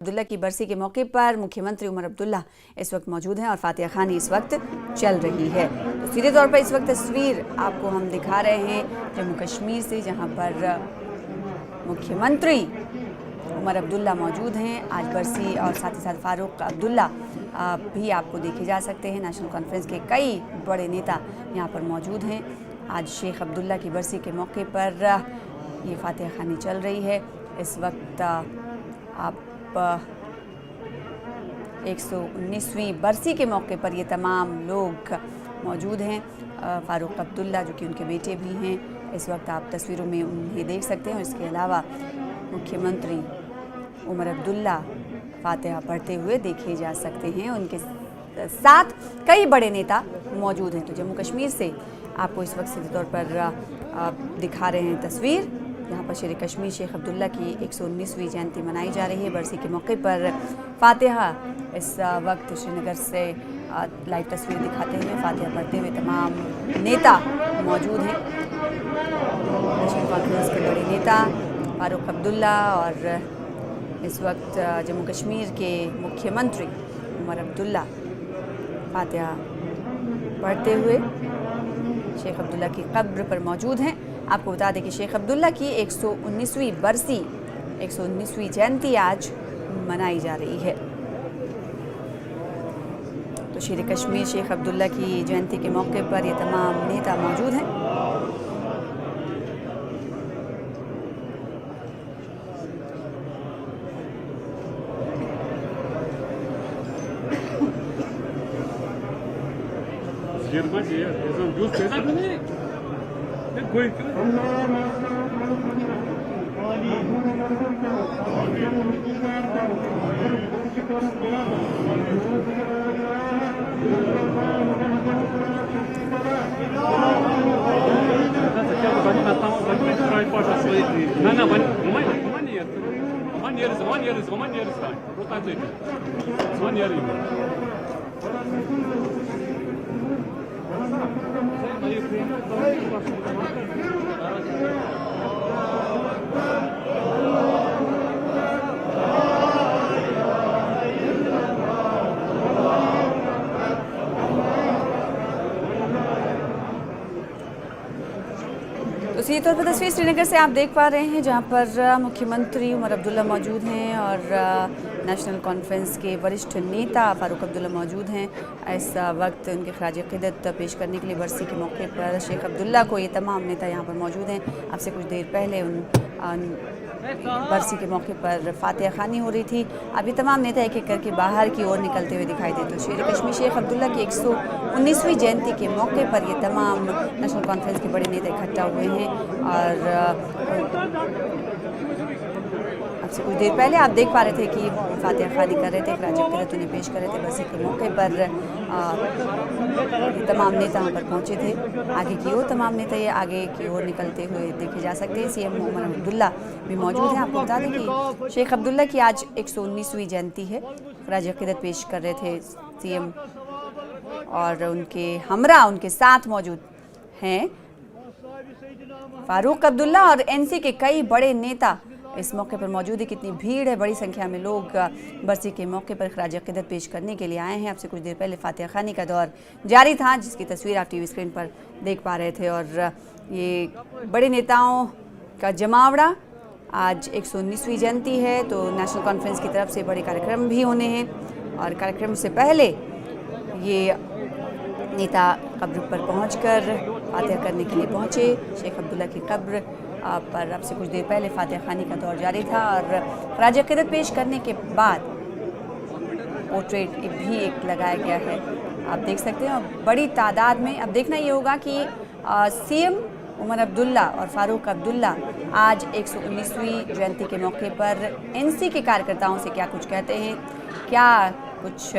अब्दुल्ला की बरसी के मौके पर मुख्यमंत्री उमर अब्दुल्ला इस वक्त मौजूद हैं और फातिहा खानी इस वक्त चल रही है। तो सीधे तौर पर इस वक्त तस्वीर आपको हम दिखा रहे हैं जम्मू कश्मीर से, जहां पर मुख्यमंत्री उमर अब्दुल्ला मौजूद हैं। आज बरसी और साथ ही साथ फारूक अब्दुल्ला भी आपको देखे जा सकते हैं। नेशनल कॉन्फ्रेंस के कई बड़े नेता यहाँ पर मौजूद हैं। आज शेख अब्दुल्ला की बरसी के मौके पर ये फातिहा खानी चल रही है। इस वक्त आप 119वीं बरसी के मौके पर ये तमाम लोग मौजूद हैं। फारूक अब्दुल्ला जो कि उनके बेटे भी हैं, इस वक्त आप तस्वीरों में उन्हें देख सकते हैं। इसके अलावा मुख्यमंत्री उमर अब्दुल्ला फातिहा पढ़ते हुए देखे जा सकते हैं। उनके साथ कई बड़े नेता मौजूद हैं। तो जम्मू कश्मीर से आपको इस वक्त सीधे तौर पर दिखा रहे हैं तस्वीर। यहाँ पर शेर कश्मीर शेख अब्दुल्ला की 119वीं जयंती मनाई जा रही है। बरसी के मौके पर फातिहा इस वक्त श्रीनगर से लाइव तस्वीर दिखाते हुए फातिहा पढ़ते हुए तमाम नेता मौजूद हैं। नेशनल कॉन्फ्रेंस के बड़े नेता फारूक अब्दुल्ला और इस वक्त जम्मू कश्मीर के मुख्यमंत्री उमर अब्दुल्ला फातिहा पढ़ते हुए शेख अब्दुल्ला की कब्र पर मौजूद हैं। आपको बता दें कि शेख अब्दुल्ला की 119वीं बरसी 119वीं जयंती आज मनाई जा रही है। तो शेर कश्मीर शेख अब्दुल्ला की जयंती के मौके पर ये तमाम नेता मौजूद हैं। तो सीधे तौर पर तस्वीर श्रीनगर से आप देख पा रहे हैं, जहां पर मुख्यमंत्री उमर अब्दुल्ला मौजूद हैं और नेशनल कॉन्फ्रेंस के वरिष्ठ नेता फारूक अब्दुल्ला मौजूद हैं। इस वक्त उनके खराज अक़ीदत पेश करने के लिए बरसी के मौके पर शेख अब्दुल्ला को ये तमाम नेता यहाँ पर मौजूद हैं। आपसे कुछ देर पहले बरसी के मौके पर फातिहा खानी हो रही थी। अभी तमाम नेता एक एक करके बाहर की ओर निकलते हुए दिखाई देते। तो शेर कश्मीर शेख अब्दुल्ला की 119वीं जयंती के मौके पर ये तमाम नेशनल कॉन्फ्रेंस के बड़े नेता इकट्ठा हुए हैं और आपसे कुछ देर पहले आप देख पा रहे थे कि फातिहा खानी कर रहे थे, खराज अक़ीदत उन्हें पेश कर रहे थे। बरसी के मौके पर ये तमाम नेता वहाँ पर पहुँचे थे। आगे की ओर तमाम नेता ये आगे की ओर निकलते हुए देखे जा सकते हैं। सीएम उमर अब्दुल्ला भी मौजूद हैं। आपको बता दें कि शेख अब्दुल्ला की आज 119वीं जयंती है। खराज अक़ीदत पेश कर रहे थे सीएम और उनके हमरा उनके साथ मौजूद हैं फारूक अब्दुल्ला और एनसी के कई बड़े नेता इस मौके पर मौजूद है। कितनी भीड़ है, बड़ी संख्या में लोग बरसी के मौके पर खराज अक़ीदत पेश करने के लिए आए हैं। आपसे कुछ देर पहले फातिहा खानी का दौर जारी था, जिसकी तस्वीर आप टीवी स्क्रीन पर देख पा रहे थे। और ये बड़े नेताओं का जमावड़ा, आज 119वीं जयंती है तो नेशनल कॉन्फ्रेंस की तरफ से बड़े कार्यक्रम भी होने हैं और कार्यक्रम से पहले ये नेता कब्र पर पहुंचकर फातिहा करने के लिए पहुंचे। शेख अब्दुल्ला की कब्र पर अब से कुछ देर पहले फातिहा खानी का दौर जारी था और खराज अक़ीदत पेश करने के बाद पोर्ट्रेट भी एक लगाया गया है, आप देख सकते हैं। और बड़ी तादाद में अब देखना ये होगा कि सीएम उमर अब्दुल्ला और फारूक अब्दुल्ला आज 119वीं जयंती के मौके पर एनसी के कार्यकर्ताओं से क्या कुछ कहते हैं, क्या कुछ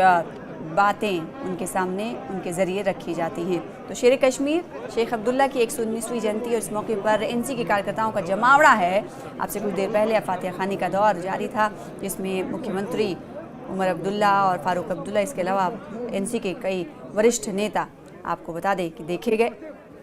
बातें उनके सामने उनके ज़रिए रखी जाती हैं। तो शेर कश्मीर शेख अब्दुल्ला की 119वीं जयंती और इस मौके पर एनसी के कार्यकर्ताओं का जमावड़ा है। आपसे कुछ देर पहले फातिहा खानी का दौर जारी था, जिसमें मुख्यमंत्री उमर अब्दुल्ला और फारूक अब्दुल्ला, इसके अलावा एनसी के कई वरिष्ठ नेता आपको बता दें कि देखे गए।